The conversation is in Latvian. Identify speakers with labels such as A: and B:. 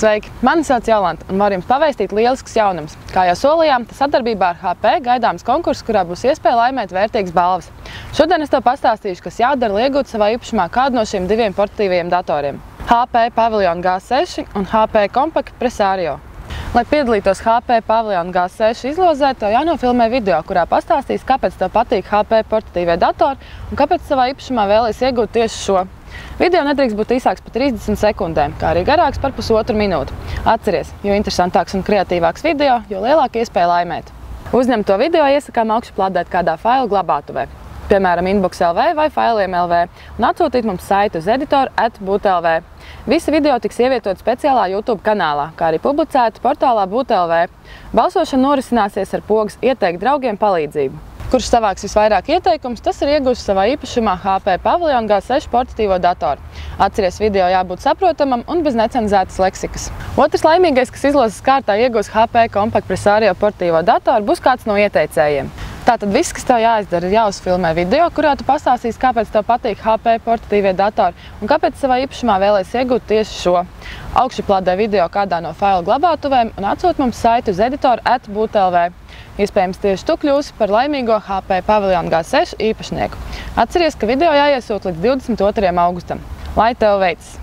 A: Sveiki! Mani sauc Jolanta un varu jums pavēstīt lielisks jaunums. Kā jau solījām, sadarbībā ar HP gaidāms konkurss, kurā būs iespēja laimēt vērtīgas balvas. Šodien es tev pastāstīšu, kas jādara, lai iegūtu savā īpašumā kādu no šiem diviem portatīvajiem datoriem – HP Pavilion G6 un HP Compact Presario. Lai piedalītos HP Pavilion G6 izlozē, tev jānofilmē video, kurā pastāstīs, kāpēc tev patīk HP portatīvie datori un kāpēc savā īpašumā vēlies iegūt tieši šo. Video nedrīkst būt īsāks par 30 sekundēm, kā arī garāks par pusotru minūti. Atceries, jo interesantāks un kreatīvāks video, jo lielāka iespēja laimēt. Uzņemto video iesakām augšuplādēt kādā failu glabātuvē, piemēram, Inbox.lv vai Failiem LV, un atsūtīt mums saiti uz editor@būt.lv. Visi video tiks ievietot speciālā YouTube kanālā, kā arī publicēti portālā būt.lv. Balsošana norisināsies ar pogas ieteikt draugiem palīdzību. Kurš savāks visvairāk ieteikums, tas ir iegūs savā īpašumā HP Pavilion G6 portatīvo datoru. Atceries, video jābūt saprotamam un bez necenzētas leksikas. Otrs laimīgais, kas izlozes kārtā iegūs HP Compact Presario portatīvo datoru, būs kāds no ieteicējiem. Tātad viss, kas tev jāizdara, ir jāuzfilmē video, kurā tu pastāstīsi, kāpēc tev patīk HP portatīvie datori un kāpēc savā īpašumā vēlies iegūt tieši šo. Augšuplādē video kādā no failu glabātuvēm un atsūt mums saiti uz editor@būt.lv. Iespējams, tieši tu kļūsi par laimīgo HP Pavilion G6 īpašnieku. Atceries, ka video jāiesūt līdz 22. augustam. Lai tev veicas!